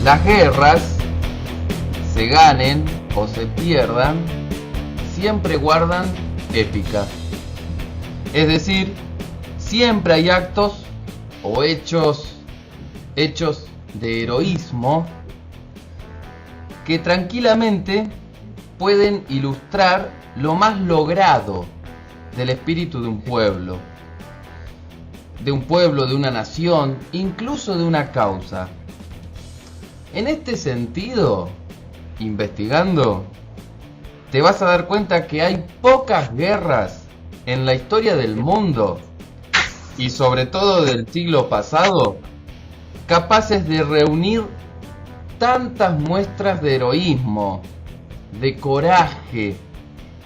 Las guerras, se ganen o se pierdan, siempre guardan épica. Es decir, siempre hay actos o hechos de heroísmo que tranquilamente pueden ilustrar lo más logrado del espíritu de un pueblo, de una nación, incluso de una causa. En este sentido, investigando, te vas a dar cuenta que hay pocas guerras en la historia del mundo, y sobre todo del siglo pasado, capaces de reunir tantas muestras de heroísmo, de coraje,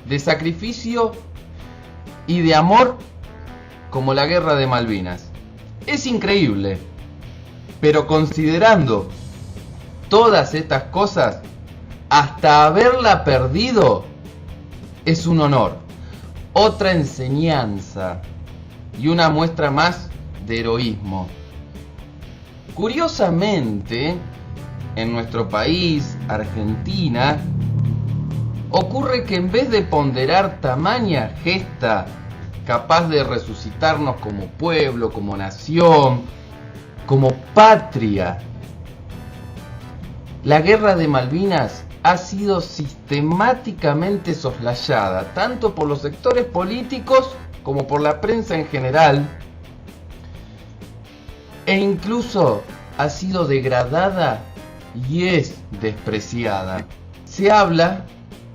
de sacrificio y de amor como la Guerra de Malvinas. Es increíble, pero considerando todas estas cosas, hasta haberla perdido es un honor, otra enseñanza y una muestra más de heroísmo. Curiosamente, en nuestro país, Argentina, ocurre que en vez de ponderar tamaña gesta capaz de resucitarnos como pueblo, como nación, como patria, la Guerra de Malvinas ha sido sistemáticamente soslayada, tanto por los sectores políticos como por la prensa en general, e incluso ha sido degradada y es despreciada. Se habla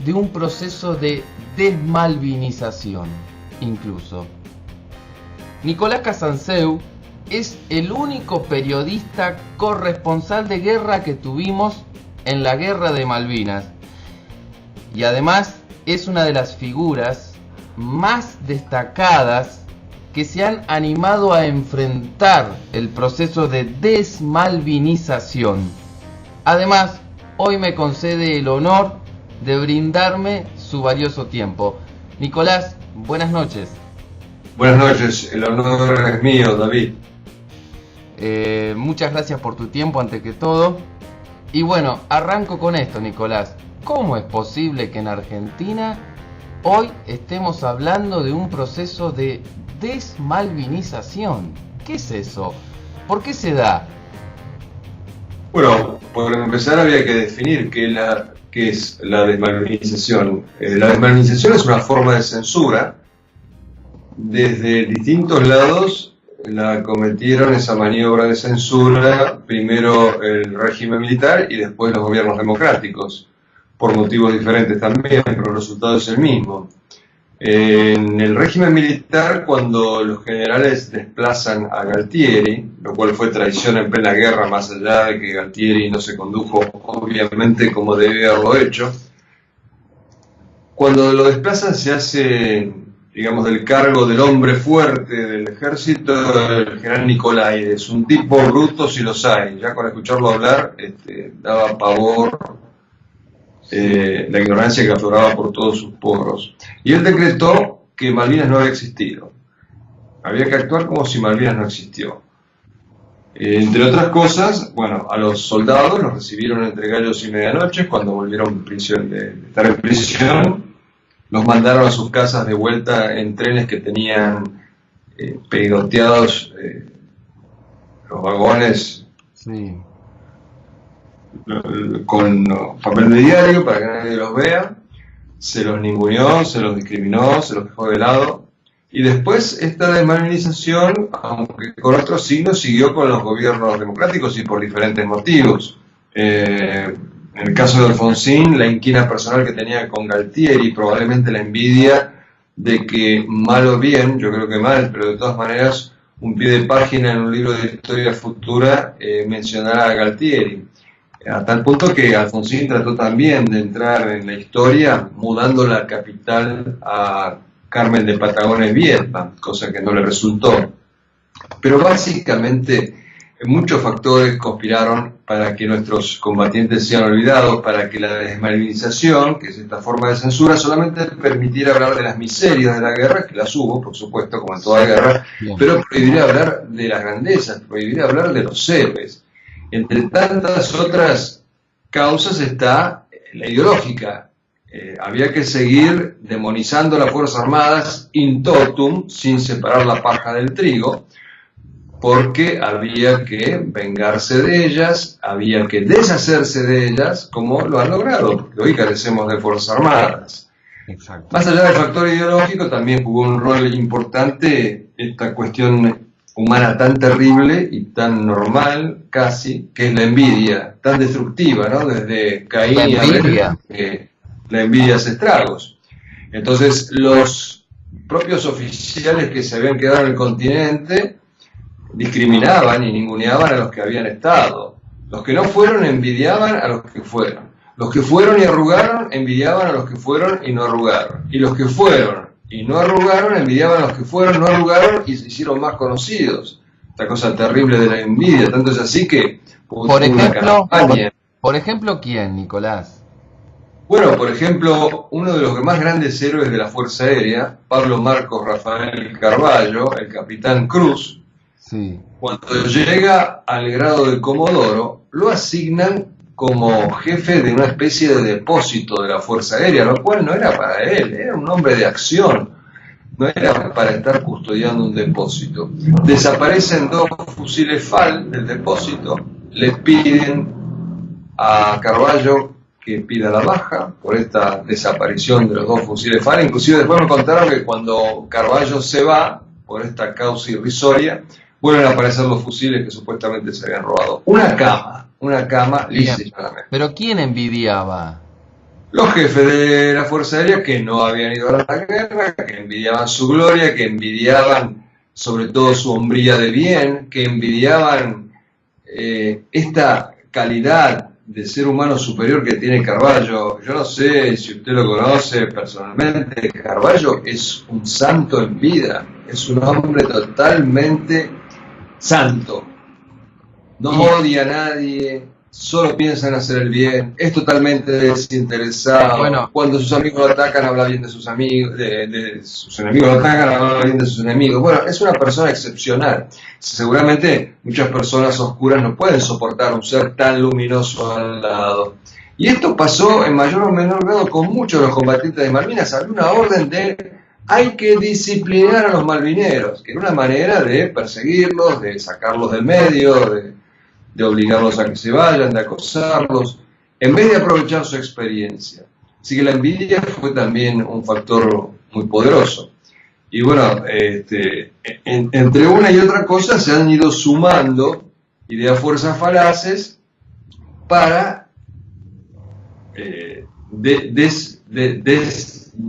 de un proceso de desmalvinización, incluso. Nicolás Casanseu es el único periodista corresponsal de guerra que tuvimos en la Guerra de Malvinas, y además es una de las figuras más destacadas que se han animado a enfrentar el proceso de desmalvinización. Además, hoy me concede el honor de brindarme su valioso tiempo. Nicolás, buenas noches. Buenas noches, el honor es mío, David. Muchas gracias por tu tiempo, ante que todo. Y bueno, arranco con esto, Nicolás. ¿Cómo es posible que en Argentina hoy estemos hablando de un proceso de desmalvinización? ¿Qué es eso? ¿Por qué se da? Bueno, por empezar había que definir qué es la desmalvinización. La desmalvinización es una forma de censura. Desde distintos lados la cometieron esa maniobra de censura, primero el régimen militar y después los gobiernos democráticos, por motivos diferentes también, pero el resultado es el mismo. En el régimen militar, cuando los generales desplazan a Galtieri, lo cual fue traición en plena guerra, más allá de que Galtieri no se condujo obviamente como debía haberlo hecho, cuando lo desplazan se hace, digamos, del cargo del hombre fuerte del ejército, el general Nicolaides, un tipo bruto si los hay, ya con escucharlo hablar daba pavor. La ignorancia que afloraba por todos sus poros. Y él decretó que Malvinas no había existido. Había que actuar como si Malvinas no existió. Entre otras cosas, bueno, a los soldados los recibieron entre gallos y medianoche cuando volvieron de estar en prisión. Los mandaron a sus casas de vuelta en trenes que tenían pegoteados los vagones. Sí. Con papel de diario para que nadie los vea, se los ninguneó, se los discriminó, se los dejó de lado, y después esta desmalvinización, aunque con otros signos, siguió con los gobiernos democráticos y por diferentes motivos. En el caso de Alfonsín, la inquina personal que tenía con Galtieri, probablemente la envidia de que mal o bien, yo creo que mal, pero de todas maneras un pie de página en un libro de historia futura mencionará a Galtieri. A tal punto que Alfonsín trató también de entrar en la historia mudando la capital a Carmen de Patagones, Viedma, cosa que no le resultó. Pero básicamente muchos factores conspiraron para que nuestros combatientes sean olvidados, para que la desmalvinización, que es esta forma de censura, solamente permitiera hablar de las miserias de la guerra, que las hubo, por supuesto, como en toda guerra, pero prohibiría hablar de las grandezas, prohibiría hablar de los héroes. Entre tantas otras causas está la ideológica. Había que seguir demonizando las Fuerzas Armadas in totum, sin separar la paja del trigo, porque había que vengarse de ellas, había que deshacerse de ellas, como lo han logrado, porque hoy carecemos de Fuerzas Armadas. Exacto. Más allá del factor ideológico, también jugó un rol importante esta cuestión humana tan terrible y tan normal, casi, que es la envidia, tan destructiva, ¿no? Desde Caín y Abel, la envidia hace estragos. Entonces, los propios oficiales que se habían quedado en el continente discriminaban y ninguneaban a los que habían estado. Los que no fueron envidiaban a los que fueron. Los que fueron y arrugaron envidiaban a los que fueron y no arrugaron. Y los que fueron y no arrugaron envidiaban a los que fueron, no arrugaron y se hicieron más conocidos. Esta cosa terrible de la envidia. Tanto es así que por ejemplo, ¿quién, Nicolás? Bueno, por ejemplo, uno de los más grandes héroes de la Fuerza Aérea, Pablo Marcos Rafael Carballo, el capitán Cruz, sí, cuando llega al grado de comodoro, lo asignan como jefe de una especie de depósito de la Fuerza Aérea, lo cual no era para él, era un hombre de acción, no era para estar custodiando un depósito. Desaparecen 2 fusiles FAL del depósito, le piden a Carballo que pida la baja por esta desaparición de los 2 fusiles FAL, inclusive después me contaron que cuando Carballo se va, por esta causa irrisoria, vuelven a aparecer los fusiles que supuestamente se habían robado. Una cama lisa y llanamente. ¿Pero quién envidiaba? Los jefes de la Fuerza Aérea que no habían ido a la guerra, que envidiaban su gloria, que envidiaban sobre todo su hombría de bien, que envidiaban esta calidad de ser humano superior que tiene Carballo. Yo no sé si usted lo conoce personalmente, Carballo es un santo en vida, es un hombre totalmente santo, no odia a nadie, solo piensa en hacer el bien, es totalmente desinteresado. Bueno, cuando sus amigos lo atacan habla bien de sus amigos, de sus enemigos lo atacan habla bien de sus enemigos. Bueno, es una persona excepcional. Seguramente muchas personas oscuras no pueden soportar un ser tan luminoso al lado. Y esto pasó en mayor o menor grado con muchos de los combatientes de Malvinas. Había una orden de hay que disciplinar a los malvineros, que era una manera de perseguirlos, de sacarlos del medio, de obligarlos a que se vayan, de acosarlos, en vez de aprovechar su experiencia. Así que la envidia fue también un factor muy poderoso. Y bueno, entre una y otra cosa se han ido sumando ideas fuerzas falaces para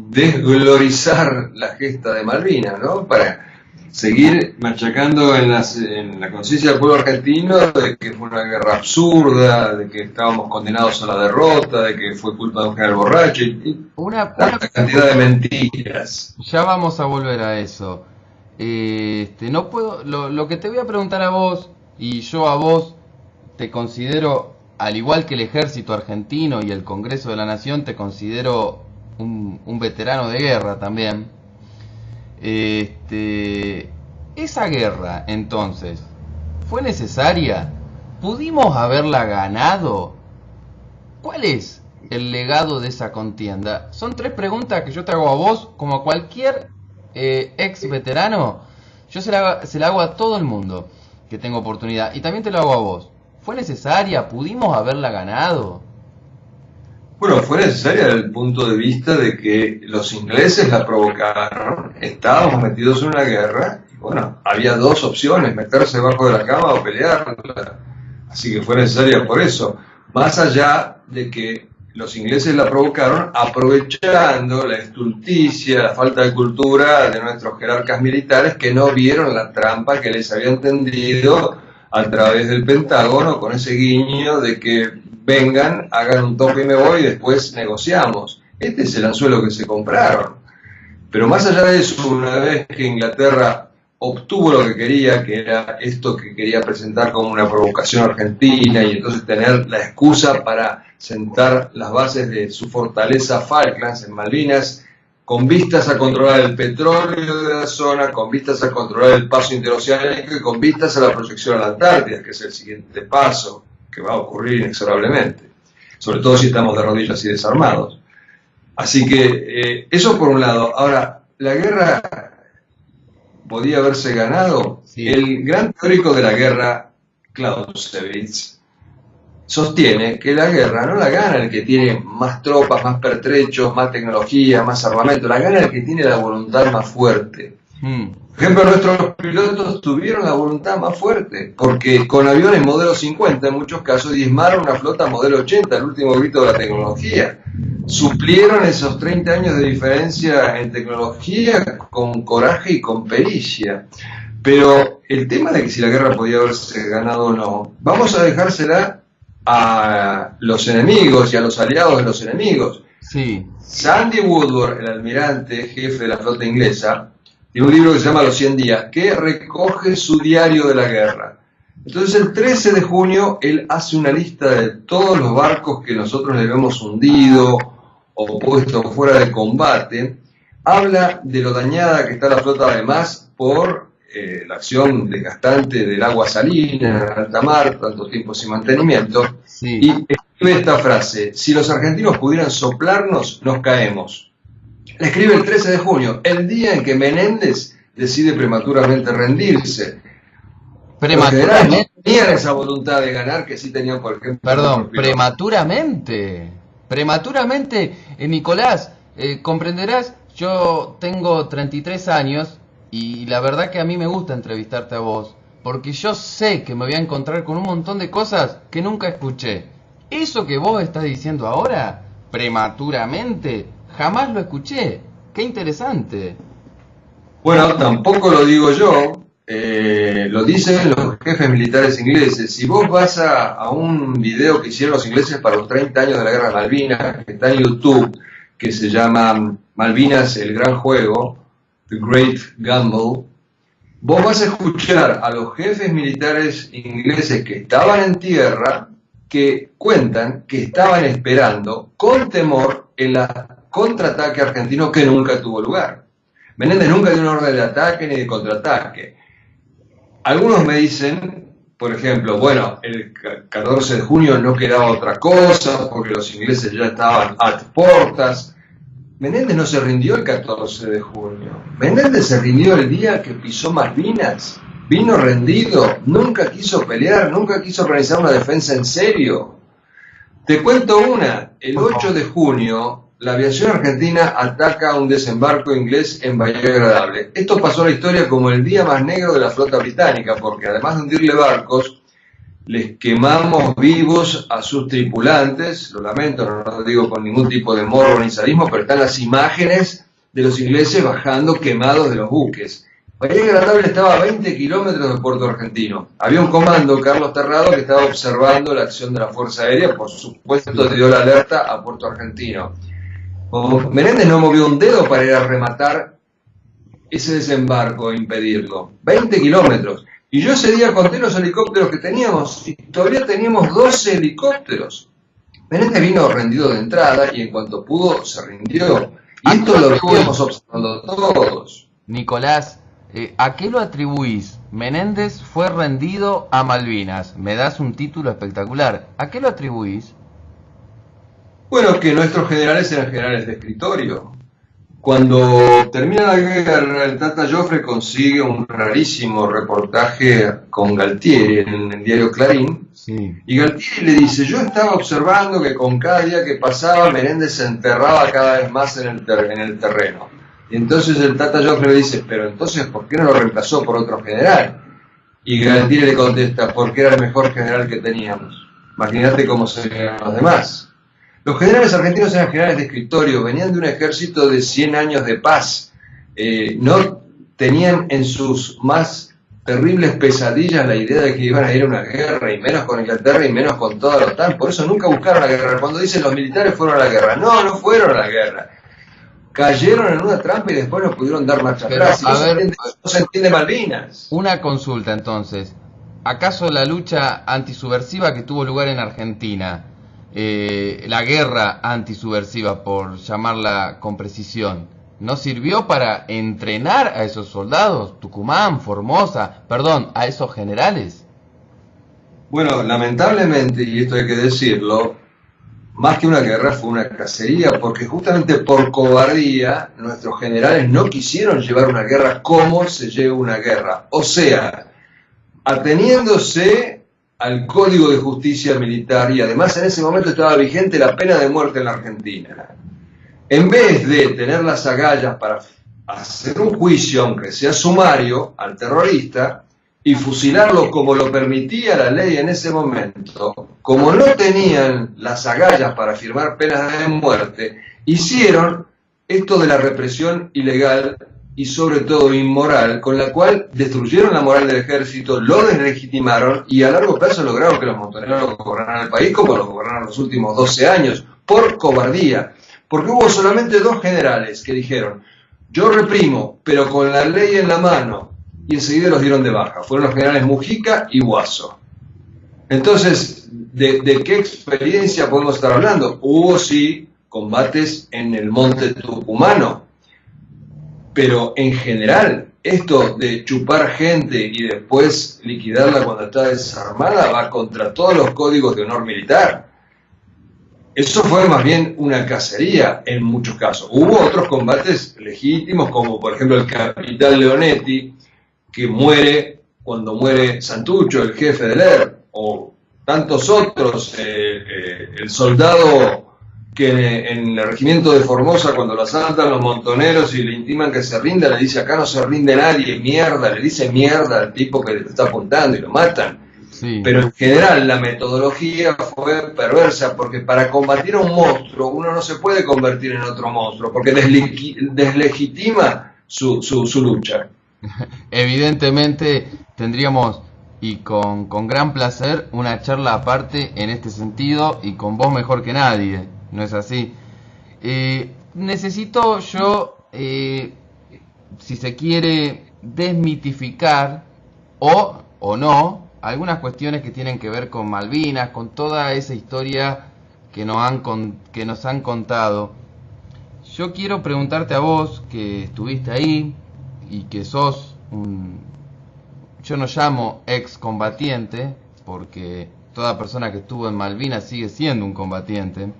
desglorizar la gesta de Malvinas, ¿no? Para seguir machacando en la conciencia del pueblo argentino de que fue una guerra absurda, de que estábamos condenados a la derrota, de que fue culpa de un general borracho y una cantidad de mentiras. Ya vamos a volver a eso. No puedo, lo que te voy a preguntar a vos, y yo a vos te considero, al igual que el ejército argentino y el Congreso de la Nación, te considero un veterano de guerra también. Esa guerra, entonces, ¿fue necesaria? ¿Pudimos haberla ganado? ¿Cuál es el legado de esa contienda? Son 3 preguntas que yo te hago a vos, como a cualquier ex veterano. Yo se la hago a todo el mundo que tenga oportunidad, y también te lo hago a vos. ¿Fue necesaria? ¿Pudimos haberla ganado? Bueno, fue necesaria desde el punto de vista de que los ingleses la provocaron, estábamos metidos en una guerra, y bueno, había 2 opciones, meterse debajo de la cama o pelearla, así que fue necesaria por eso, más allá de que los ingleses la provocaron aprovechando la estulticia, la falta de cultura de nuestros jerarcas militares que no vieron la trampa que les habían tendido a través del Pentágono con ese guiño de que vengan, hagan un toque y me voy y después negociamos. Este es el anzuelo que se compraron. Pero más allá de eso, una vez que Inglaterra obtuvo lo que quería, que era esto que quería presentar como una provocación argentina y entonces tener la excusa para sentar las bases de su fortaleza Falklands en Malvinas, con vistas a controlar el petróleo de la zona, con vistas a controlar el paso interoceánico y con vistas a la proyección a la Antártida, que es el siguiente paso. que va a ocurrir inexorablemente, sobre todo si estamos de rodillas y desarmados. Así que eso por un lado. Ahora, la guerra podía haberse ganado. Sí. El gran teórico de la guerra, Clausewitz, sostiene que la guerra no la gana el que tiene más tropas, más pertrechos, más tecnología, más armamento, la gana el que tiene la voluntad más fuerte. Por ejemplo, nuestros pilotos tuvieron la voluntad más fuerte, porque con aviones modelo 50 en muchos casos diezmaron una flota modelo 80, el último grito de la tecnología. Suplieron esos 30 años de diferencia en tecnología con coraje y con pericia. Pero el tema de que si la guerra podía haberse ganado o no, vamos a dejársela a los enemigos y a los aliados de los enemigos. Sí. Sandy Woodward, el almirante jefe de la flota inglesa, tiene un libro que se llama Los 100 días, que recoge su diario de la guerra. Entonces el 13 de junio él hace una lista de todos los barcos que nosotros le hemos hundido o puesto fuera de combate. Habla de lo dañada que está la flota además por la acción desgastante del agua salina en alta mar, tanto tiempo sin mantenimiento. Sí. Y escribe esta frase: si los argentinos pudieran soplarnos, nos caemos. La escribe el 13 de junio, el día en que Menéndez decide prematuramente rendirse. Los generales no tenían esa voluntad de ganar que sí tenían, por ejemplo. Perdón, prematuramente. Prematuramente, Nicolás, comprenderás, yo tengo 33 años y la verdad que a mí me gusta entrevistarte a vos, porque yo sé que me voy a encontrar con un montón de cosas que nunca escuché. Eso que vos estás diciendo ahora, prematuramente, jamás lo escuché. Qué interesante. Bueno, tampoco lo digo yo, lo dicen los jefes militares ingleses. Si vos vas a un video que hicieron los ingleses para los 30 años de la Guerra de Malvinas, que está en YouTube, que se llama Malvinas, el gran juego, The Great Gamble, vos vas a escuchar a los jefes militares ingleses que estaban en tierra, que cuentan que estaban esperando con temor el contraataque argentino que nunca tuvo lugar. Menéndez nunca dio una orden de ataque ni de contraataque. Algunos me dicen, por ejemplo, bueno, el 14 de junio no quedaba otra cosa porque los ingleses ya estaban a portas. Menéndez no se rindió el 14 de junio. Menéndez se rindió el día que pisó Malvinas. Vino rendido, nunca quiso pelear, nunca quiso organizar una defensa en serio. Te cuento una, el 8 de junio la aviación argentina ataca un desembarco inglés en Bahía Agradable. Esto pasó a la historia como el día más negro de la flota británica, porque además de hundirle barcos, les quemamos vivos a sus tripulantes. Lo lamento, no lo digo con ningún tipo de morbo ni sadismo, pero están las imágenes de los ingleses bajando quemados de los buques. Bahía Agradable estaba a 20 kilómetros del puerto argentino. Había un comando, Carlos Terrado, que estaba observando la acción de la Fuerza Aérea. Por supuesto, dio la alerta a puerto argentino. Menéndez no movió un dedo para ir a rematar ese desembarco e impedirlo. 20 kilómetros. Y yo ese día conté los helicópteros que teníamos, y todavía teníamos 12 helicópteros. Menéndez vino rendido de entrada y en cuanto pudo se rindió. Y esto lo estuvimos observando todos. Nicolás, ¿a qué lo atribuís? Menéndez fue rendido a Malvinas. Me das un título espectacular. ¿A qué lo atribuís? Bueno, que nuestros generales eran generales de escritorio. Cuando termina la guerra, el Tata Joffre consigue un rarísimo reportaje con Galtieri en el diario Clarín. Sí. Y Galtieri le dice: yo estaba observando que con cada día que pasaba Menéndez se enterraba cada vez más en el terreno. Y entonces el Tata Joffre le dice: pero entonces, ¿por qué no lo reemplazó por otro general? Y Galtieri le contesta: porque era el mejor general que teníamos. Imagínate cómo serían los demás. Los generales argentinos eran generales de escritorio, venían de un ejército de 100 años de paz, no tenían en sus más terribles pesadillas la idea de que iban a ir a una guerra, y menos con Inglaterra y menos con toda la OTAN. Por eso nunca buscaron la guerra. Cuando dicen los militares fueron a la guerra, no fueron a la guerra. Cayeron en una trampa y después no pudieron dar marcha atrás. No se entiende Malvinas. Una consulta entonces. ¿Acaso la lucha antisubversiva que tuvo lugar en Argentina, la guerra antisubversiva, por llamarla con precisión, no sirvió para entrenar a esos soldados? Tucumán, Formosa, perdón, a esos generales. Bueno, lamentablemente, y esto hay que decirlo, más que una guerra fue una cacería, porque justamente por cobardía nuestros generales no quisieron llevar una guerra como se lleva una guerra. O sea, ateniéndose al Código de Justicia Militar, y además en ese momento estaba vigente la pena de muerte en la Argentina. En vez de tener las agallas para hacer un juicio, aunque sea sumario, al terrorista, y fusilarlo como lo permitía la ley en ese momento, como no tenían las agallas para firmar penas de muerte, hicieron esto de la represión ilegal y sobre todo inmoral, con la cual destruyeron la moral del ejército, lo deslegitimaron y a largo plazo lograron que los montoneros gobernaran el país como lo gobernaron los últimos 12 años, por cobardía. Porque hubo solamente 2 generales que dijeron, yo reprimo, pero con la ley en la mano, y enseguida los dieron de baja. Fueron los generales Mujica y Guaso. Entonces, ¿de qué experiencia podemos estar hablando? Hubo sí combates en el monte tucumano, pero en general, esto de chupar gente y después liquidarla cuando está desarmada va contra todos los códigos de honor militar. Eso fue más bien una cacería en muchos casos. Hubo otros combates legítimos, como por ejemplo el capitán Leonetti, que muere cuando muere Santucho, el jefe del ERP, o tantos otros, el soldado que en el regimiento de Formosa, cuando lo asaltan los montoneros y le intiman que se rinda, le dice, acá no se rinde nadie, mierda, le dice mierda al tipo que le está apuntando y lo matan. Sí. Pero en general la metodología fue perversa, porque para combatir a un monstruo uno no se puede convertir en otro monstruo, porque deslegitima su lucha. Evidentemente tendríamos, y con gran placer, una charla aparte en este sentido, y con vos mejor que nadie, ¿no es así? Necesito yo, si se quiere, desmitificar o no algunas cuestiones que tienen que ver con Malvinas, con toda esa historia que nos han contado. Yo quiero preguntarte a vos, que estuviste ahí y que sos yo no llamo excombatiente, porque toda persona que estuvo en Malvinas sigue siendo un combatiente.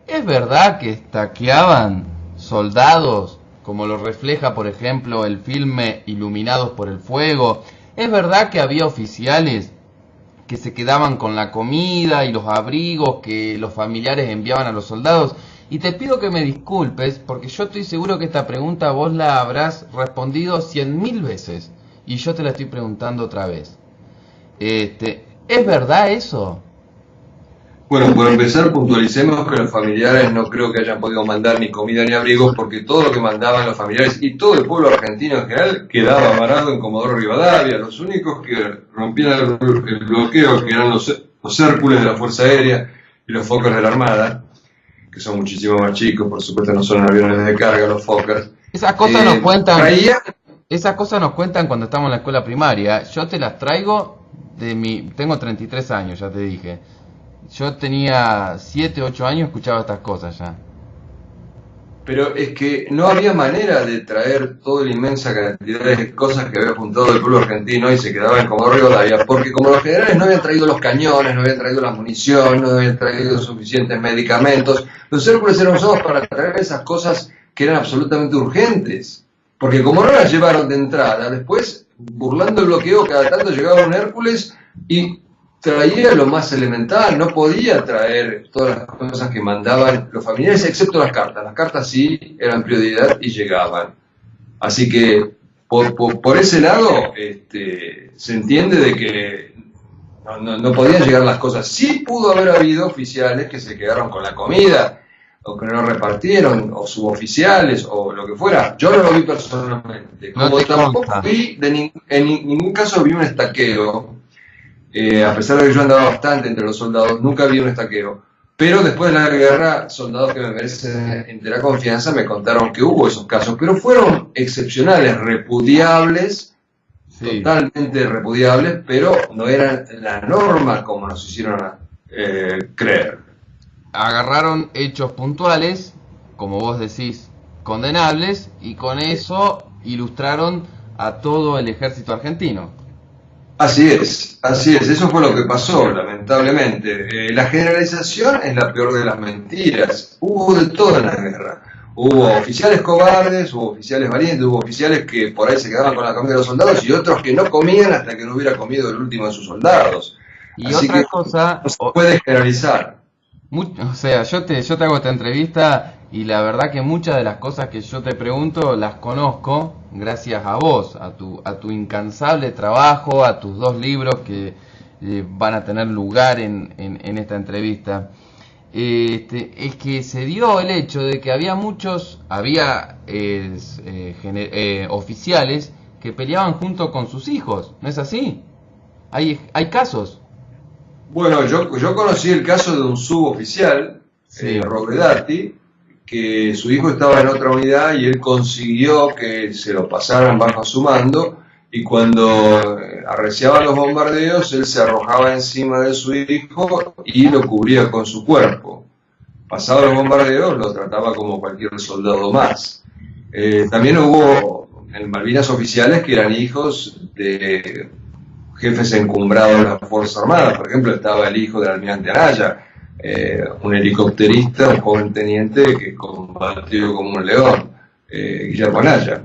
¿Es verdad que estaqueaban soldados, como lo refleja por ejemplo el filme Iluminados por el Fuego? ¿Es verdad que había oficiales que se quedaban con la comida y los abrigos que los familiares enviaban a los soldados? Y te pido que me disculpes, porque yo estoy seguro que esta pregunta vos la habrás respondido 100.000 veces, y yo te la estoy preguntando otra vez. ¿Es verdad eso? Bueno, por empezar, puntualicemos que los familiares no creo que hayan podido mandar ni comida ni abrigos, porque todo lo que mandaban los familiares y todo el pueblo argentino en general quedaba varado en Comodoro Rivadavia. Los únicos que rompían el bloqueo, que eran los Hércules de la Fuerza Aérea y los Fokker de la Armada, que son muchísimo más chicos, por supuesto no son aviones de carga los Fokker. Esas cosas nos cuentan cuando estamos en la escuela primaria. Yo te las traigo tengo 33 años, ya te dije. Yo tenía 7, 8 años, escuchaba estas cosas ya. Pero es que no había manera de traer toda la inmensa cantidad de cosas que había juntado el pueblo argentino y se quedaba en Comodoro Rivadavia, porque como los generales no habían traído los cañones, no habían traído la munición, no habían traído suficientes medicamentos, los Hércules eran usados para traer esas cosas que eran absolutamente urgentes. Porque como no las llevaron de entrada, después, burlando el bloqueo, cada tanto llegaba un Hércules y traía lo más elemental, no podía traer todas las cosas que mandaban los familiares, excepto las cartas. Las cartas sí eran prioridad y llegaban. Así que por ese lado se entiende de que no podían llegar las cosas. Sí pudo haber habido oficiales que se quedaron con la comida, o que no repartieron, o suboficiales, o lo que fuera. Yo no lo vi personalmente. Como tampoco vi, en ningún caso vi un estaqueo. A pesar de que yo andaba bastante entre los soldados, nunca vi un estaqueo. Pero después de la guerra, soldados que me merecen entera confianza me contaron que hubo esos casos, pero fueron excepcionales, repudiables, sí, totalmente repudiables, pero no eran la norma como nos hicieron creer. Agarraron hechos puntuales, como vos decís, condenables, y con eso ilustraron a todo el ejército argentino. así es, eso fue lo que pasó, lamentablemente. La generalización es la peor de las mentiras. Hubo de todo en la guerra. Hubo oficiales cobardes, hubo oficiales valientes, hubo oficiales que por ahí se quedaban con la comida de los soldados y otros que no comían hasta que no hubiera comido el último de sus soldados. Y Así otra que cosa, no se puede generalizar. o sea, yo te hago esta entrevista y la verdad que muchas de las cosas que yo te pregunto las conozco gracias a vos, a tu incansable trabajo, a tus 2 libros que van a tener lugar en esta entrevista. Es que se dio el hecho de que había oficiales que peleaban junto con sus hijos, ¿no es así? Hay casos. Bueno, yo conocí el caso de un suboficial, Sí. Robledati, que su hijo estaba en otra unidad y él consiguió que se lo pasaran bajo su mando y cuando arreciaban los bombardeos él se arrojaba encima de su hijo y lo cubría con su cuerpo. Pasados los bombardeos lo trataba como cualquier soldado más. También hubo en Malvinas oficiales que eran hijos de jefes encumbrados de la Fuerza Armada. Por ejemplo, estaba el hijo del almirante Anaya, un helicópterista, un joven teniente que combatió como un león, Guillermo Anaya.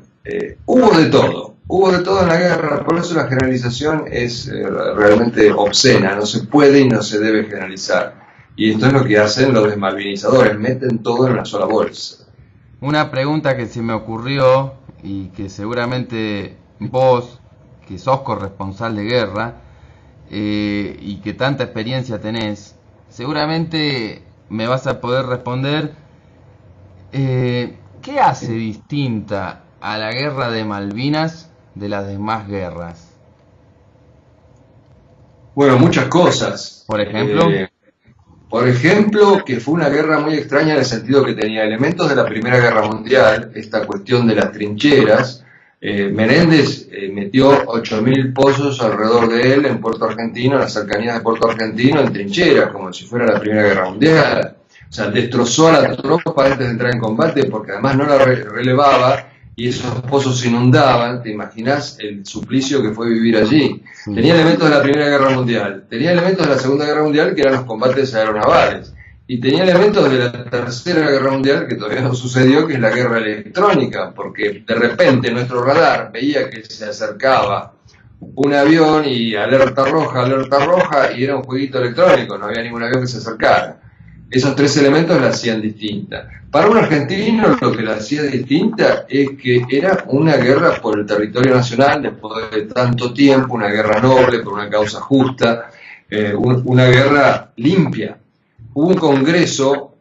Hubo de todo en la guerra, por eso la generalización es realmente obscena, no se puede y no se debe generalizar. Y esto es lo que hacen los desmalvinizadores, meten todo en una sola bolsa. Una pregunta que se me ocurrió y que seguramente vos, que sos corresponsal de guerra y que tanta experiencia tenés, seguramente me vas a poder responder. ¿Qué hace distinta a la guerra de Malvinas de las demás guerras? Bueno, muchas cosas. Por ejemplo. Por ejemplo, que fue una guerra muy extraña en el sentido que tenía elementos de la Primera Guerra Mundial, esta cuestión de las trincheras. Menéndez metió 8.000 pozos alrededor de él en Puerto Argentino, en las cercanías de Puerto Argentino, en trincheras, como si fuera la Primera Guerra Mundial. O sea, destrozó a la tropa antes de entrar en combate porque además no la relevaba y esos pozos se inundaban. ¿Te imaginas el suplicio que fue vivir allí? Sí. Tenía elementos de la Primera Guerra Mundial, tenía elementos de la Segunda Guerra Mundial que eran los combates aeronavales y tenía elementos de la Tercera Guerra Mundial que todavía no sucedió, que es la guerra electrónica, porque de repente nuestro radar veía que se acercaba un avión y alerta roja, y era un jueguito electrónico, no había ningún avión que se acercara. Esos 3 elementos la hacían distinta. Para un argentino lo que la hacía distinta es que era una guerra por el territorio nacional después de tanto tiempo, una guerra noble, por una causa justa, una guerra limpia. Hubo un congreso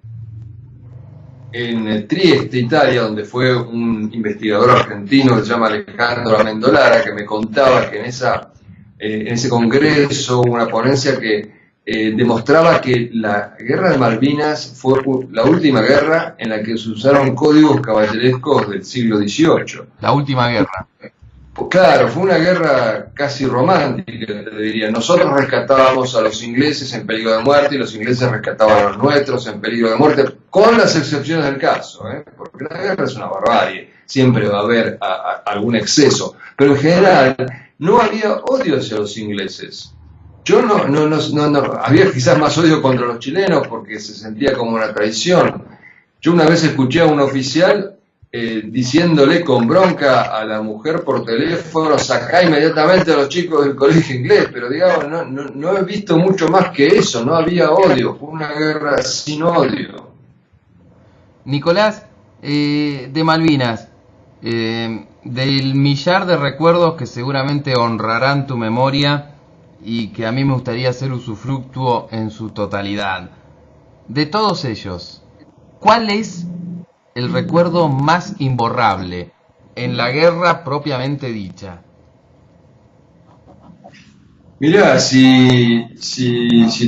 en Trieste, Italia, donde fue un investigador argentino que se llama Alejandro Amendolara, que me contaba que en ese congreso hubo una ponencia que demostraba que la guerra de Malvinas fue la última guerra en la que se usaron códigos caballerescos del siglo XVIII. La última guerra. Claro, fue una guerra casi romántica, te diría. Nosotros rescatábamos a los ingleses en peligro de muerte y los ingleses rescataban a los nuestros en peligro de muerte, con las excepciones del caso, porque la guerra es una barbarie, siempre va a haber algún exceso, pero en general no había odio hacia los ingleses. Yo no, había quizás más odio contra los chilenos porque se sentía como una traición. Yo una vez escuché a un oficial diciéndole con bronca a la mujer por teléfono: sacá inmediatamente a los chicos del colegio inglés, pero digamos, no he visto mucho más que eso, no había odio, fue una guerra sin odio. Nicolás, de Malvinas, del millar de recuerdos que seguramente honrarán tu memoria y que a mí me gustaría hacer usufructuo en su totalidad, de todos ellos, ¿cuál es el recuerdo más imborrable en la guerra propiamente dicha? Mirá, si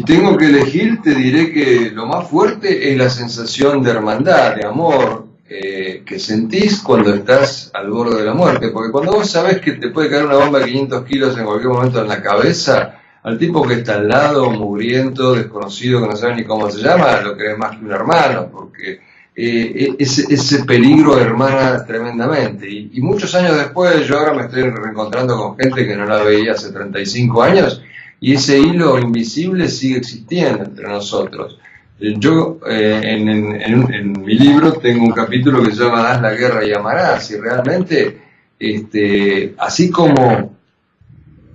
tengo que elegir, te diré que lo más fuerte es la sensación de hermandad, de amor, que sentís cuando estás al borde de la muerte, porque cuando vos sabés que te puede caer una bomba de 500 kilos en cualquier momento en la cabeza, al tipo que está al lado, mugriento, desconocido, que no sabe ni cómo se llama, lo crees más que un hermano, porque ese peligro hermana tremendamente. Y muchos años después, yo ahora me estoy reencontrando con gente que no la veía hace 35 años, y ese hilo invisible sigue existiendo entre nosotros. Yo en mi libro tengo un capítulo que se llama Haz la guerra y amarás, y realmente, así como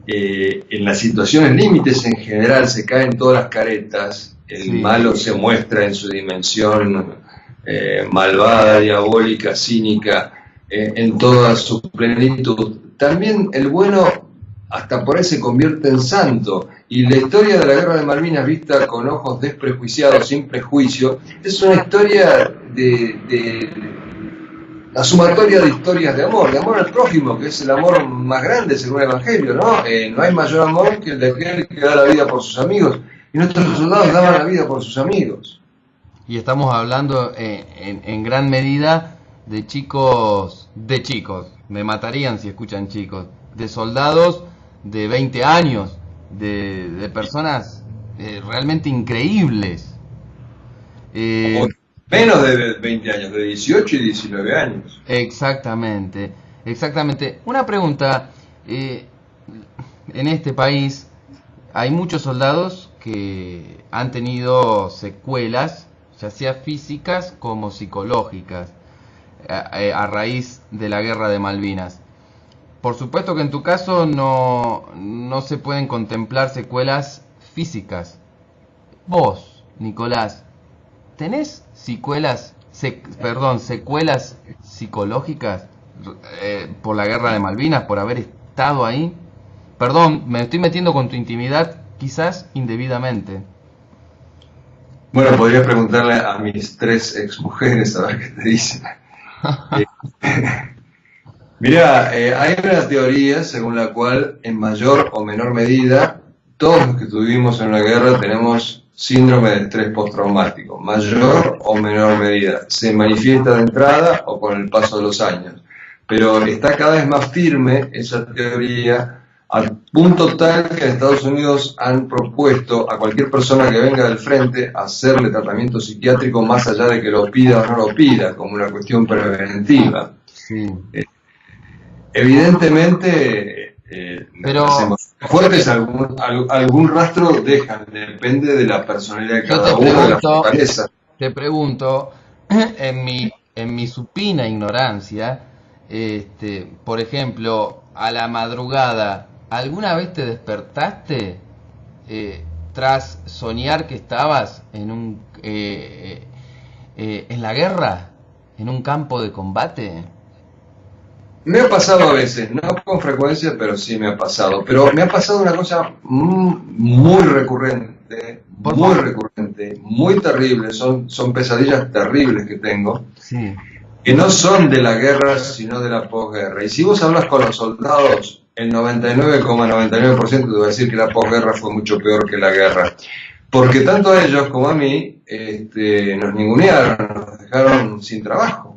en las situaciones límites en general se caen todas las caretas, el malo se muestra en su dimensión malvada, diabólica, cínica, en toda su plenitud. También el bueno hasta por ahí se convierte en santo, y la historia de la guerra de Malvinas vista con ojos desprejuiciados, sin prejuicio, es una historia de la sumatoria de historias de amor al prójimo, que es el amor más grande según el Evangelio, ¿no? No hay mayor amor que el de aquel que da la vida por sus amigos, y nuestros soldados daban la vida por sus amigos. Y estamos hablando en gran medida de chicos, me matarían si escuchan chicos, de soldados de 20 años, de personas realmente increíbles. Menos de 20 años, de 18 y 19 años. Exactamente. Una pregunta, en este país hay muchos soldados que han tenido secuelas, ya sea físicas como psicológicas, a raíz de la guerra de Malvinas. Por supuesto que en tu caso no se pueden contemplar secuelas físicas. Vos, Nicolás, ¿tenés secuelas psicológicas por la guerra de Malvinas, por haber estado ahí? Perdón, me estoy metiendo con tu intimidad, quizás indebidamente. Bueno, podría preguntarle a mis 3 exmujeres a ver qué te dicen. Mira, hay una teoría según la cual, en mayor o menor medida, todos los que estuvimos en una guerra tenemos síndrome de estrés postraumático, mayor o menor medida. Se manifiesta de entrada o con el paso de los años. Pero está cada vez más firme esa teoría, al punto tal que en Estados Unidos han propuesto a cualquier persona que venga del frente hacerle tratamiento psiquiátrico más allá de que lo pida o no lo pida, como una cuestión preventiva. Sí. Evidentemente, pero fuertes algún rastro dejan, depende de la personalidad de cada uno, de la fortaleza. Te pregunto, en mi supina ignorancia, por ejemplo, a la madrugada, ¿alguna vez te despertaste tras soñar que estabas en la guerra, en un campo de combate? Me ha pasado a veces, no con frecuencia, pero sí me ha pasado. Pero me ha pasado una cosa muy recurrente, muy terrible. Son pesadillas terribles que tengo, sí, que no son de la guerra, sino de la posguerra. Y si vos hablas con los soldados, el 99,99% te va a decir que la posguerra fue mucho peor que la guerra. Porque tanto a ellos como a mí nos ningunearon, nos dejaron sin trabajo.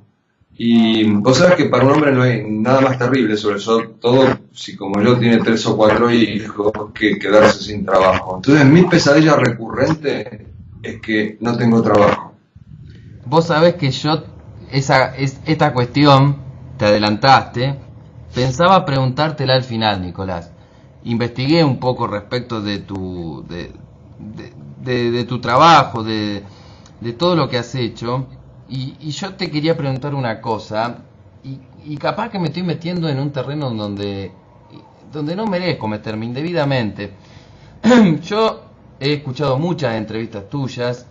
Y vos sabés que para un hombre no hay nada más terrible, sobre todo si como yo tiene 3 o 4 hijos, que quedarse sin trabajo. Entonces mi pesadilla recurrente es que no tengo trabajo. Vos sabés que yo, esta cuestión, te adelantaste, pensaba preguntártela al final, Nicolás. Investigué un poco respecto de tu trabajo, de todo lo que has hecho. Y yo te quería preguntar una cosa, y capaz que me estoy metiendo en un terreno donde no merezco meterme indebidamente. Yo he escuchado muchas entrevistas tuyas,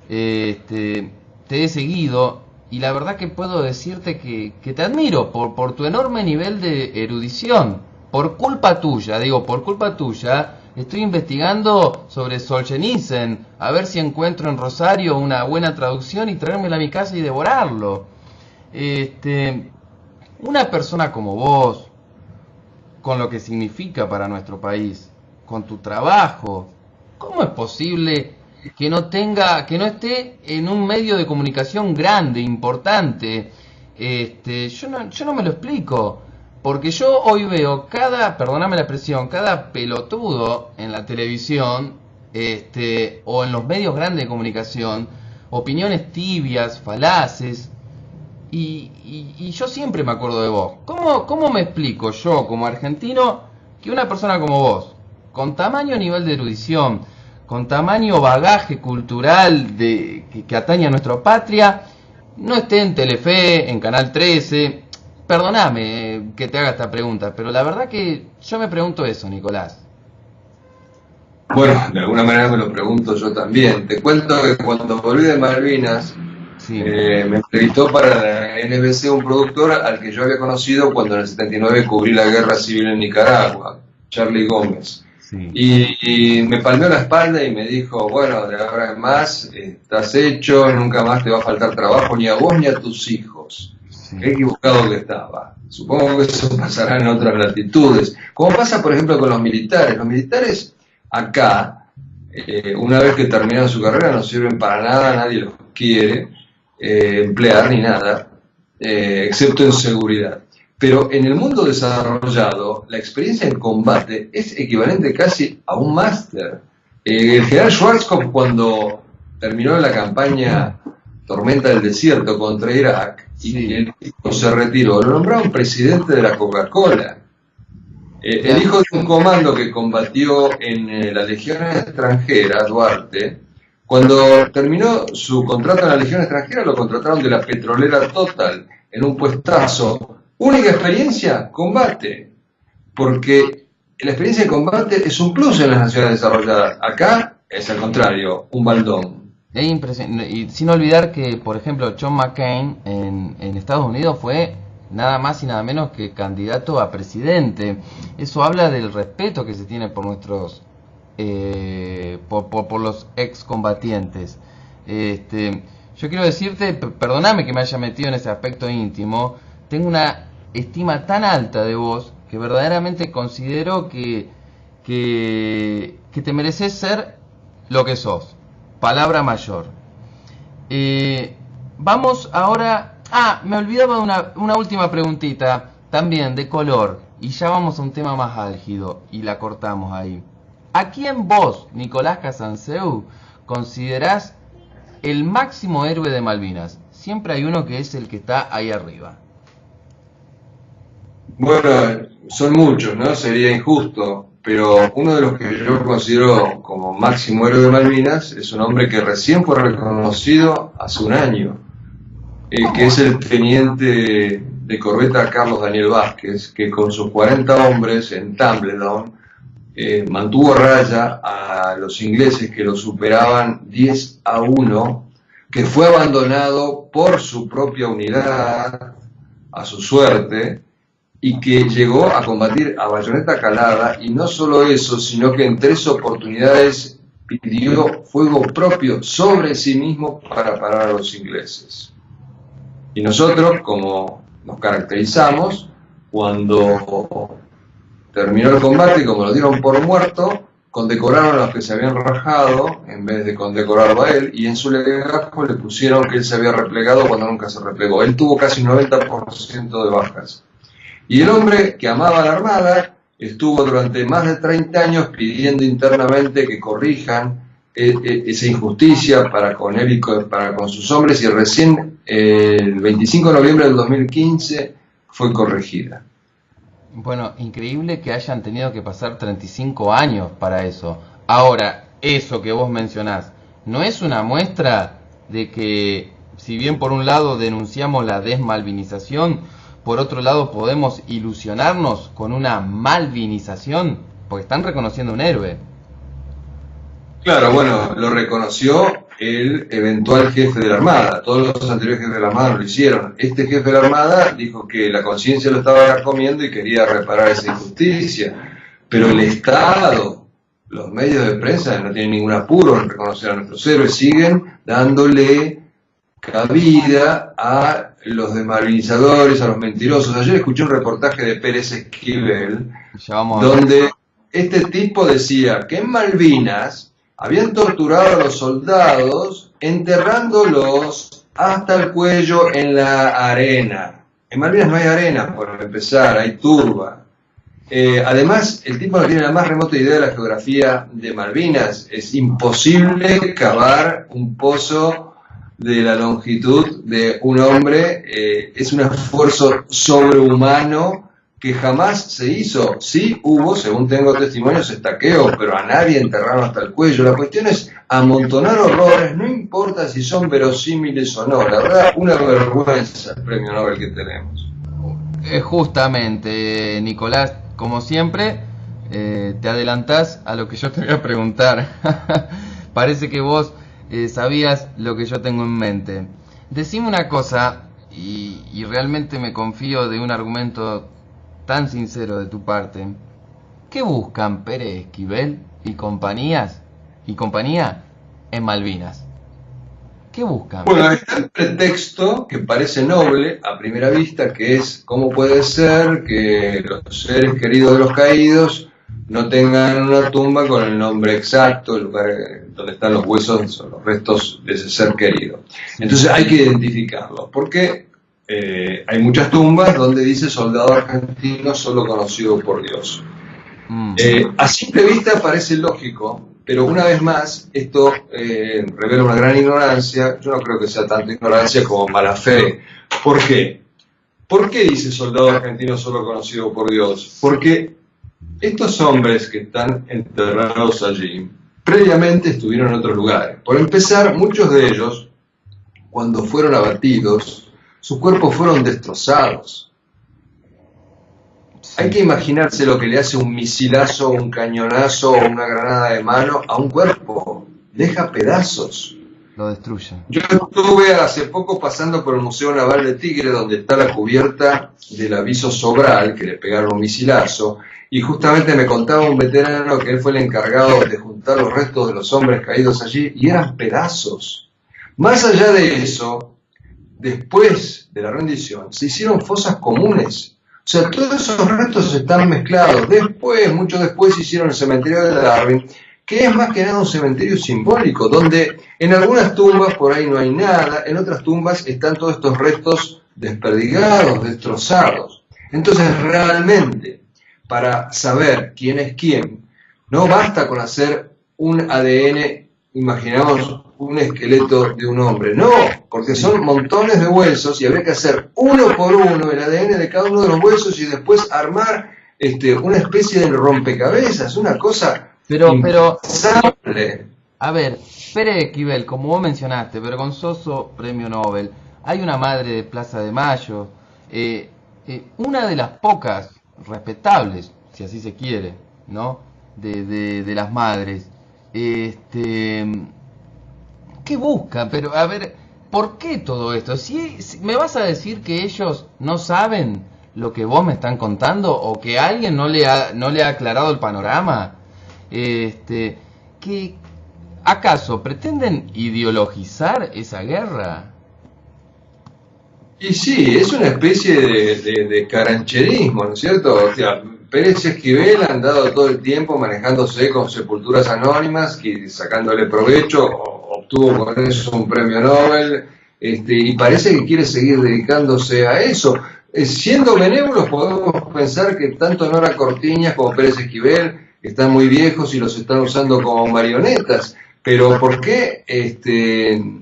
te he seguido, y la verdad que puedo decirte que te admiro por tu enorme nivel de erudición. Por culpa tuya, estoy investigando sobre Solzhenitsyn, a ver si encuentro en Rosario una buena traducción y traérmela a mi casa y devorarlo. Una persona como vos, con lo que significa para nuestro país, con tu trabajo, ¿cómo es posible que no esté en un medio de comunicación grande, importante? Yo no me lo explico. Porque yo hoy veo perdóname la expresión, cada pelotudo en la televisión, o en los medios grandes de comunicación, opiniones tibias, falaces. Y yo siempre me acuerdo de vos. ¿Cómo me explico yo, como argentino, que una persona como vos, con tamaño nivel de erudición, con tamaño bagaje cultural que atañe a nuestra patria, no esté en Telefe, en Canal 13? Perdóname que te haga esta pregunta, pero la verdad que yo me pregunto eso, Nicolás. Bueno, de alguna manera me lo pregunto yo también. Te cuento que cuando volví de Malvinas, Sí, me entrevistó para la NBC un productor al que yo había conocido cuando en el 79 cubrí la guerra civil en Nicaragua, Charlie Gómez. sí, Y me palmeó la espalda y me dijo, bueno, de ahora en más estás hecho, nunca más te va a faltar trabajo ni a vos ni a tus hijos. sí. Qué equivocado que estaba. Supongo que eso pasará en otras latitudes. Como pasa, por ejemplo, con los militares. Los militares acá, una vez que terminan su carrera, no sirven para nada, nadie los quiere emplear ni nada, excepto en seguridad. Pero en el mundo desarrollado, la experiencia en combate es equivalente casi a un máster. El general Schwarzkopf, cuando terminó la campaña Tormenta del Desierto contra Irak, Sí. y el tipo se retiró, lo nombraron presidente de la Coca-Cola. El hijo de un comando que combatió en la Legión Extranjera, Duarte, cuando terminó su contrato en la Legión Extranjera, lo contrataron de la petrolera Total, en un puestazo. Única experiencia, combate. Porque la experiencia de combate es un plus en las naciones desarrolladas. Acá es al contrario, un baldón. Es impresionante. Y sin olvidar que, por ejemplo, John McCain en Estados Unidos fue nada más y nada menos que candidato a presidente. Eso habla del respeto que se tiene por nuestros por los excombatientes. Yo quiero decirte, perdóname que me haya metido en ese aspecto íntimo, tengo una estima tan alta de vos que verdaderamente considero que te mereces ser lo que sos. Palabra mayor. Vamos ahora... me olvidaba de una última preguntita, también de color, y ya vamos a un tema más álgido, y la cortamos ahí. ¿A quién vos, Nicolás Casanseu, considerás el máximo héroe de Malvinas? Siempre hay uno que es el que está ahí arriba. Bueno, son muchos, ¿no? Sería injusto, pero uno de los que yo considero como máximo héroe de Malvinas es un hombre que recién fue reconocido hace un año, que es el teniente de corbeta Carlos Daniel Vázquez, que con sus 40 hombres en Tumbledown mantuvo a raya a los ingleses que lo superaban 10-1, que fue abandonado por su propia unidad a su suerte, y que llegó a combatir a bayoneta calada, y no solo eso, sino que en 3 oportunidades pidió fuego propio sobre sí mismo para parar a los ingleses. Y nosotros, como nos caracterizamos, cuando terminó el combate, como lo dieron por muerto, condecoraron a los que se habían rajado en vez de condecorarlo a él, y en su legajo le pusieron que él se había replegado cuando nunca se replegó. Él tuvo casi un 90% de bajas. Y el hombre que amaba la Armada estuvo durante más de 30 años pidiendo internamente que corrijan esa injusticia para con él y para con sus hombres, y recién el 25 de noviembre del 2015 fue corregida. Bueno, increíble que hayan tenido que pasar 35 años para eso. Ahora, eso que vos mencionás, ¿no es una muestra de que, si bien por un lado denunciamos la desmalvinización, por otro lado podemos ilusionarnos con una malvinización? Porque están reconociendo un héroe. Claro, bueno, lo reconoció el eventual jefe de la Armada. Todos los anteriores jefes de la Armada no lo hicieron. Este jefe de la Armada dijo que la conciencia lo estaba comiendo y quería reparar esa injusticia. Pero el Estado, los medios de prensa no tienen ningún apuro en reconocer a nuestros héroes, siguen dándole cabida a los desmalvinizadores, a los mentirosos. Ayer escuché un reportaje de Pérez Esquivel, donde este tipo decía que en Malvinas habían torturado a los soldados enterrándolos hasta el cuello en la arena. En Malvinas no hay arena, por empezar, hay turba. Además, el tipo no tiene la más remota idea de la geografía de Malvinas. Es imposible cavar un pozo de la longitud de un hombre, es un esfuerzo sobrehumano que jamás se hizo. Sí hubo, según tengo testimonios, estaqueos, pero a nadie enterraron hasta el cuello. La cuestión es amontonar horrores, no importa si son verosímiles o no. La verdad, una vergüenza el premio Nobel que tenemos. Justamente, Nicolás, como siempre, te adelantás a lo que yo te voy a preguntar. Parece que vos sabías lo que yo tengo en mente. Decime una cosa, y realmente me confío de un argumento tan sincero de tu parte. ¿Qué buscan Pérez Esquivel y compañía en Malvinas? ¿Qué buscan? Bueno, está el pretexto que parece noble a primera vista, que es cómo puede ser que los seres queridos de los caídos no tengan una tumba con el nombre exacto, el lugar donde están los huesos o los restos de ese ser querido. Entonces hay que identificarlo, porque hay muchas tumbas donde dice soldado argentino solo conocido por Dios. A simple vista parece lógico, pero una vez más esto revela una gran ignorancia. Yo no creo que sea tanto ignorancia como mala fe. ¿Por qué? ¿Por qué dice soldado argentino solo conocido por Dios? Porque estos hombres que están enterrados allí previamente estuvieron en otros lugares. Por empezar, muchos de ellos, cuando fueron abatidos, sus cuerpos fueron destrozados. Hay que imaginarse lo que le hace un misilazo, un cañonazo o una granada de mano a un cuerpo. Deja pedazos. Lo destruye. Yo estuve hace poco pasando por el Museo Naval de Tigre, donde está la cubierta del aviso Sobral, que le pegaron un misilazo, y justamente me contaba un veterano que él fue el encargado de juntar los restos de los hombres caídos allí, y eran pedazos. Más allá de eso, después de la rendición, se hicieron fosas comunes. O sea, todos esos restos están mezclados. Después, mucho después, hicieron el cementerio de Darwin, que es más que nada un cementerio simbólico, donde en algunas tumbas por ahí no hay nada, en otras tumbas están todos estos restos desperdigados, destrozados. Entonces, realmente, para saber quién es quién, no basta con hacer un ADN, imaginamos un esqueleto de un hombre, no, porque son montones de huesos y habría que hacer uno por uno el ADN de cada uno de los huesos y después armar una especie de rompecabezas, una cosa pero impensable. A ver, Pérez Esquivel, como vos mencionaste, vergonzoso premio Nobel, hay una madre de Plaza de Mayo, una de las pocas respetables, si así se quiere, ¿no? De las madres. ¿Qué buscan? Pero, a ver, ¿por qué todo esto? Si me vas a decir que ellos no saben lo que vos me están contando, o que alguien no le ha aclarado el panorama, que ¿acaso pretenden ideologizar esa guerra? Y sí, es una especie de carancherismo, ¿no es cierto? O sea, Pérez Esquivel ha andado todo el tiempo manejándose con sepulturas anónimas, sacándole provecho, obtuvo con eso un premio Nobel, y parece que quiere seguir dedicándose a eso. Siendo benévolos podemos pensar que tanto Nora Cortiñas como Pérez Esquivel están muy viejos y los están usando como marionetas, pero ¿por qué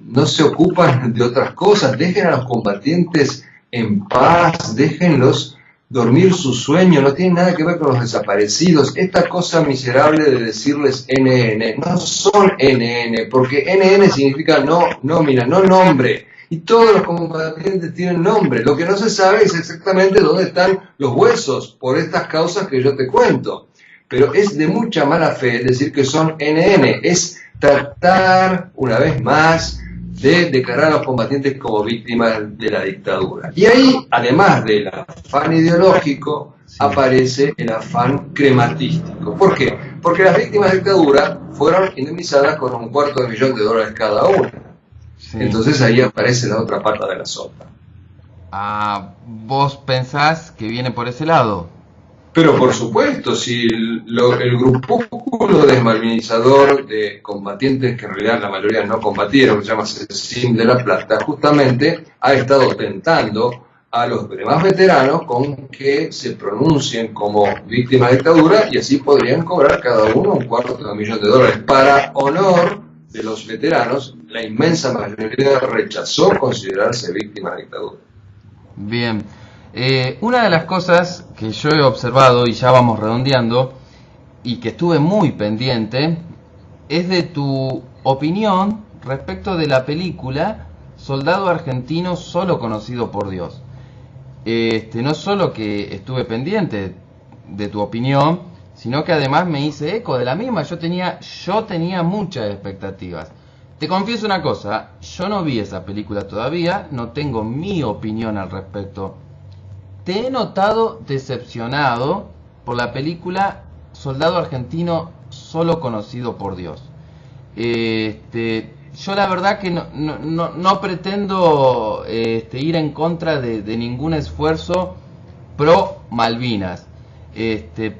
no se ocupan de otras cosas? Dejen a los combatientes en paz, déjenlos dormir su sueño, no tiene nada que ver con los desaparecidos. Esta cosa miserable de decirles NN, no son NN, porque NN significa no nómina, no nombre, y todos los combatientes tienen nombre. Lo que no se sabe es exactamente dónde están los huesos, por estas causas que yo te cuento. Pero es de mucha mala fe decir que son NN, es tratar una vez más de declarar a los combatientes como víctimas de la dictadura. Y ahí, además del afán ideológico, aparece el afán crematístico. ¿Por qué? Porque las víctimas de la dictadura fueron indemnizadas con $250,000 cada una. Sí. Entonces ahí aparece la otra pata de la sopa. ¿Vos pensás que viene por ese lado? Pero por supuesto, si el grupúsculo desmalvinizador de combatientes, que en realidad la mayoría no combatieron, que se llama CECIM de La Plata, justamente ha estado tentando a los demás veteranos con que se pronuncien como víctimas de dictadura, y así podrían cobrar cada uno $250,000 para honor de los veteranos la inmensa mayoría rechazó considerarse víctima de la dictadura. Bien. Una de las cosas que yo he observado, y ya vamos redondeando, y que estuve muy pendiente, es de tu opinión respecto de la película Soldado Argentino Solo Conocido por Dios. No solo que estuve pendiente de tu opinión, sino que además me hice eco de la misma. Yo tenía muchas expectativas. Te confieso una cosa, yo no vi esa película todavía, no tengo mi opinión al respecto. Te he notado decepcionado por la película Soldado Argentino Solo Conocido por Dios. Yo la verdad que no pretendo ir en contra de ningún esfuerzo pro Malvinas,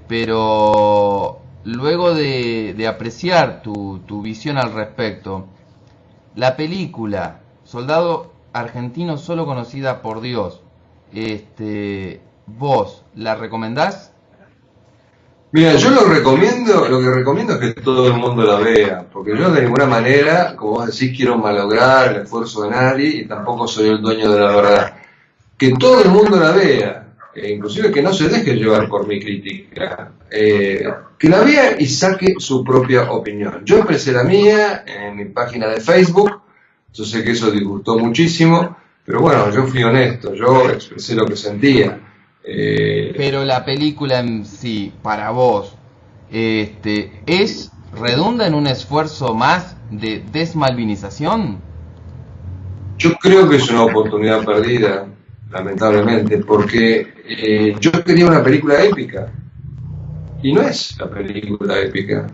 pero luego de apreciar tu visión al respecto, la película Soldado Argentino Solo Conocida por Dios, ¿vos la recomendás? Mira, yo lo que recomiendo es que todo el mundo la vea, porque yo de ninguna manera, como vos decís, quiero malograr el esfuerzo de nadie y tampoco soy el dueño de la verdad. Que todo el mundo la vea, inclusive que no se deje llevar por mi crítica, que la vea y saque su propia opinión. Yo expresé la mía en mi página de Facebook, yo sé que eso disgustó muchísimo, pero bueno, yo fui honesto, yo expresé lo que sentía. Pero la película en sí, para vos, redunda en un esfuerzo más de desmalvinización. Yo creo que es una oportunidad perdida, lamentablemente, porque yo quería una película épica y no es la película épica.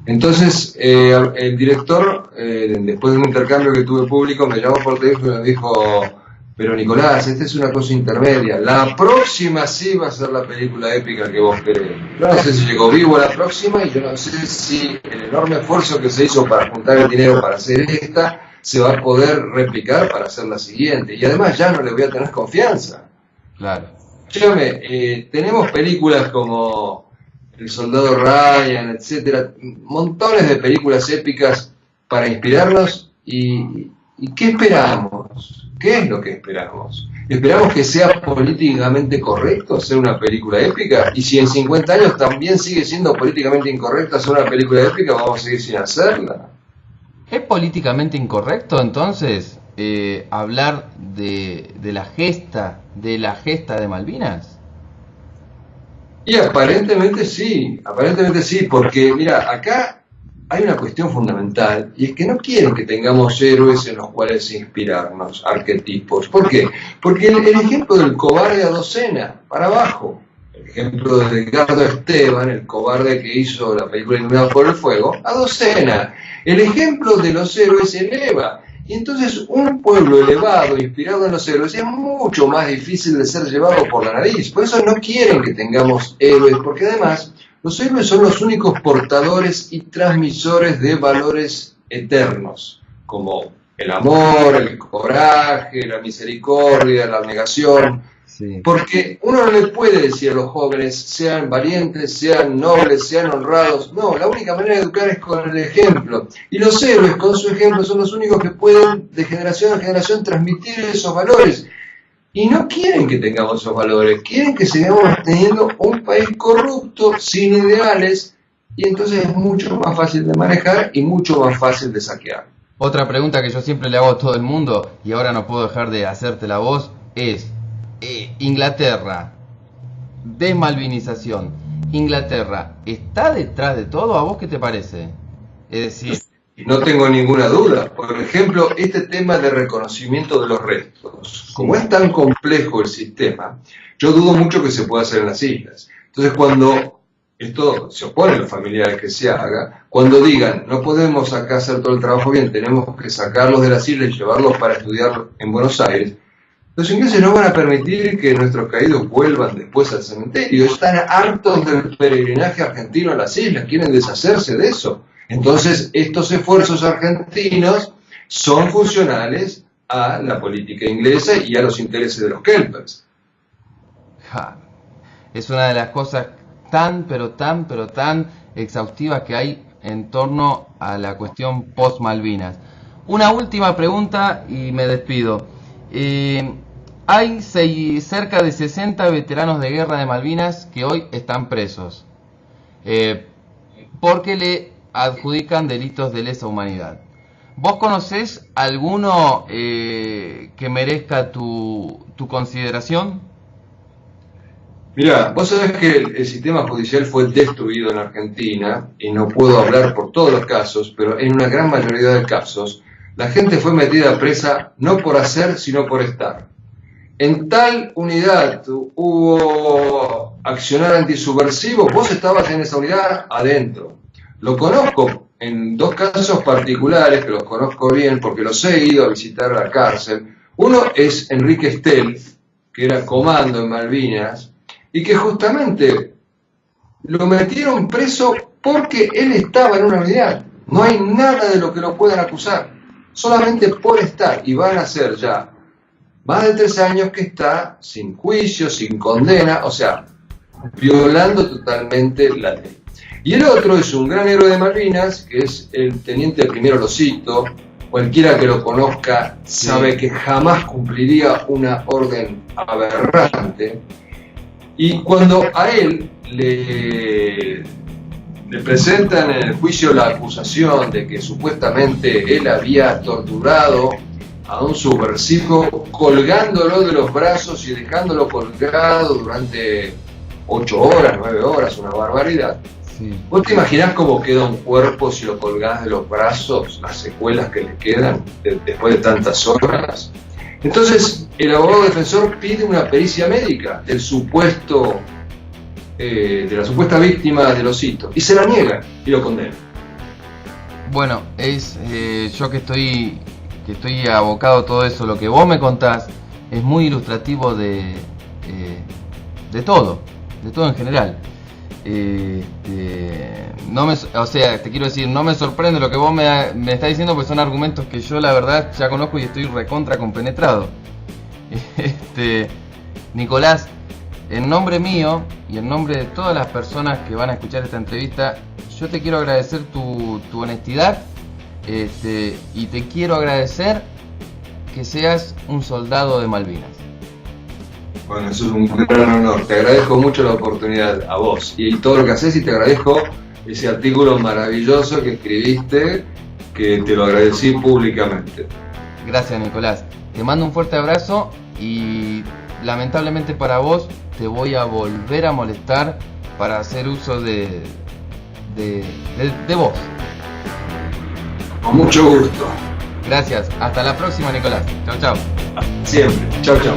Entonces, el director, después de un intercambio que tuve público, me llamó por teléfono y me dijo: pero Nicolás, esta es una cosa intermedia, la próxima sí va a ser la película épica que vos querés. Yo no sé si llegó vivo a la próxima y yo no sé si el enorme esfuerzo que se hizo para juntar el dinero para hacer esta se va a poder replicar para hacer la siguiente. Y además ya no le voy a tener confianza. Claro. Escúchame, tenemos películas como El Soldado Ryan, etcétera, montones de películas épicas para inspirarnos y ¿qué esperamos? ¿Qué es lo que esperamos? ¿Esperamos que sea políticamente correcto hacer una película épica? Y si en 50 años también sigue siendo políticamente incorrecto hacer una película épica, vamos a seguir sin hacerla. ¿Es políticamente incorrecto entonces hablar de la gesta de Malvinas? Y aparentemente sí, porque mira, acá hay una cuestión fundamental, y es que no quieren que tengamos héroes en los cuales inspirarnos, arquetipos. ¿Por qué? Porque el ejemplo del cobarde a docena, para abajo, el ejemplo de Edgardo Esteban, el cobarde que hizo la película Iluminado por el Fuego, a docena. El ejemplo de los héroes eleva. Y entonces un pueblo elevado, inspirado en los héroes, es mucho más difícil de ser llevado por la nariz. Por eso no quieren que tengamos héroes, porque además los héroes son los únicos portadores y transmisores de valores eternos, como el amor, el coraje, la misericordia, la abnegación. Sí. Porque uno no le puede decir a los jóvenes, sean valientes, sean nobles, sean honrados. No, la única manera de educar es con el ejemplo. Y los héroes, con su ejemplo, son los únicos que pueden, de generación a generación, transmitir esos valores. Y no quieren que tengamos esos valores, quieren que sigamos teniendo un país corrupto, sin ideales, y entonces es mucho más fácil de manejar y mucho más fácil de saquear. Otra pregunta que yo siempre le hago a todo el mundo, y ahora no puedo dejar de hacértela a vos, es: Inglaterra, desmalvinización, ¿Inglaterra está detrás de todo? ¿A vos qué te parece? Es decir... No tengo ninguna duda. Por ejemplo, este tema de reconocimiento de los restos. Como es tan complejo el sistema, yo dudo mucho que se pueda hacer en las islas. Entonces, cuando esto se opone a los familiares que se haga, cuando digan, no podemos acá hacer todo el trabajo bien, tenemos que sacarlos de las islas y llevarlos para estudiar en Buenos Aires, los ingleses no van a permitir que nuestros caídos vuelvan después al cementerio. Están hartos del peregrinaje argentino a las islas, quieren deshacerse de eso. Entonces, estos esfuerzos argentinos son funcionales a la política inglesa y a los intereses de los kelpers. Es una de las cosas tan exhaustivas que hay en torno a la cuestión post-Malvinas. Una última pregunta y me despido. Hay cerca de 60 veteranos de guerra de Malvinas que hoy están presos porque le adjudican delitos de lesa humanidad. ¿Vos conocés alguno que merezca tu consideración? Mirá, vos sabés que el sistema judicial fue destruido en Argentina, y no puedo hablar por todos los casos, pero en una gran mayoría de casos, la gente fue metida presa no por hacer, sino por estar. En tal unidad hubo accionar antisubversivo, vos estabas en esa unidad adentro. Lo conozco en dos casos particulares, que los conozco bien porque los he ido a visitar a la cárcel. Uno es Enrique Estel, que era comando en Malvinas, y que justamente lo metieron preso porque él estaba en una unidad. No hay nada de lo que lo puedan acusar, solamente por estar, y van a ser ya más de 3 años que está sin juicio, sin condena, o sea, violando totalmente la ley. Y el otro es un gran héroe de Malvinas, que es el teniente primero Losito. Cualquiera que lo conozca sabe que jamás cumpliría una orden aberrante. Y cuando a él le presentan en el juicio la acusación de que supuestamente él había torturado a un subversivo colgándolo de los brazos y dejándolo colgado durante 8 horas, 9 horas, una barbaridad. Sí. ¿Vos te imaginás cómo queda un cuerpo si lo colgás de los brazos, las secuelas que le quedan después de tantas horas? Entonces, el abogado defensor pide una pericia médica del supuesto, de la supuesta víctima del Osito, y se la niega y lo condena. Bueno, yo que estoy abocado a todo eso, lo que vos me contás es muy ilustrativo de todo en general. Te quiero decir, no me sorprende lo que vos me estás diciendo, porque son argumentos que yo la verdad ya conozco y estoy recontra compenetrado. Nicolás, en nombre mío y en nombre de todas las personas que van a escuchar esta entrevista, yo te quiero agradecer tu honestidad, y te quiero agradecer que seas un soldado de Malvinas. Bueno, eso es un gran honor. Te agradezco mucho la oportunidad a vos y todo lo que haces, y te agradezco ese artículo maravilloso que escribiste, que te lo agradecí públicamente. Gracias, Nicolás. Te mando un fuerte abrazo y lamentablemente para vos te voy a volver a molestar para hacer uso de vos. Con mucho gusto. Gracias. Hasta la próxima, Nicolás. Chau, chau. Siempre. Chau, chau.